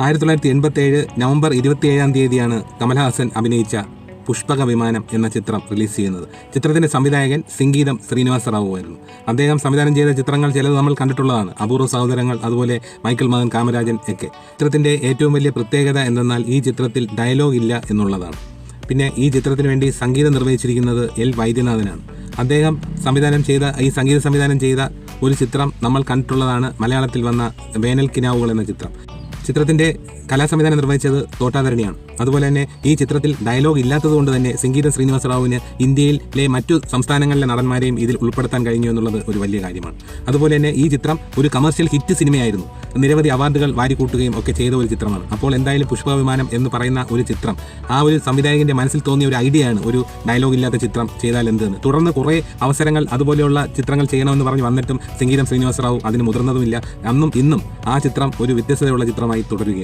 1987 November 27-ാം തീയതിയാണ് കമൽഹാസൻ അഭിനയിച്ച പുഷ്പക വിമാനം എന്ന ചിത്രം റിലീസ് ചെയ്യുന്നത്. ചിത്രത്തിന്റെ സംവിധായകൻ സംഗീതം ശ്രീനിവാസ റാവു ആയിരുന്നു. അദ്ദേഹം സംവിധാനം ചെയ്ത ചിത്രങ്ങൾ ചിലത് നമ്മൾ കണ്ടിട്ടുള്ളതാണ്. അപൂർവ സഹോദരങ്ങൾ, അതുപോലെ മൈക്കിൾ മകൻ കാമരാജൻ ഒക്കെ. ചിത്രത്തിന്റെ ഏറ്റവും വലിയ പ്രത്യേകത എന്തെന്നാൽ ഈ ചിത്രത്തിൽ ഡയലോഗ് ഇല്ല എന്നുള്ളതാണ്. പിന്നെ ഈ ചിത്രത്തിന് വേണ്ടി സംഗീതം നിർവഹിച്ചിരിക്കുന്നത് എൽ വൈദ്യനാഥനാണ്. അദ്ദേഹം സംവിധാനം ചെയ്ത ഈ സംഗീത സംവിധാനം ചെയ്ത ഒരു ചിത്രം നമ്മൾ കണ്ടിട്ടുള്ളതാണ്. മലയാളത്തിൽ വന്ന വേനൽ കിനാവുകൾ എന്ന ചിത്രം. ചിത്രത്തിന്റെ കലാസംവിധാനം നിർവഹിച്ചത് തോട്ടാധരണിയാണ്. അതുപോലെ തന്നെ ഈ ചിത്രത്തിൽ ഡയലോഗ് ഇല്ലാത്തതുകൊണ്ട് തന്നെ സംഗീതം ശ്രീനിവാസ റാവുവിന് ഇന്ത്യയിലെ മറ്റു സംസ്ഥാനങ്ങളിലെ നടന്മാരെയും ഇതിൽ ഉൾപ്പെടുത്താൻ കഴിഞ്ഞു എന്നുള്ളത് ഒരു വലിയ കാര്യമാണ്. അതുപോലെ തന്നെ ഈ ചിത്രം ഒരു കമേഴ്ഷ്യൽ ഹിറ്റ് സിനിമയായിരുന്നു. നിരവധി അവാർഡുകൾ വാരിക്കൂട്ടുകയും ഒക്കെ ചെയ്ത ഒരു ചിത്രമാണ്. അപ്പോൾ എന്തായാലും പുഷ്പ വിമാനം എന്ന് പറയുന്ന ഒരു ചിത്രം ആ ഒരു സംവിധായകന്റെ മനസ്സിൽ തോന്നിയ ഒരു ഐഡിയയാണ് ഒരു ഡയലോഗ് ഇല്ലാത്ത ചിത്രം ചെയ്താൽ എന്തെന്ന്. തുടർന്ന് കുറേ അവസരങ്ങൾ അതുപോലെയുള്ള ചിത്രങ്ങൾ ചെയ്യണമെന്ന് പറഞ്ഞ് വന്നിട്ടും സംഗീതം ശ്രീനിവാസ റാവു അതിന് മുതിർന്നതുമില്ല. അന്നും ഇന്നും ആ ചിത്രം ഒരു വ്യത്യസ്തതയുള്ള ചിത്രമായി തുടരുകയാണ്.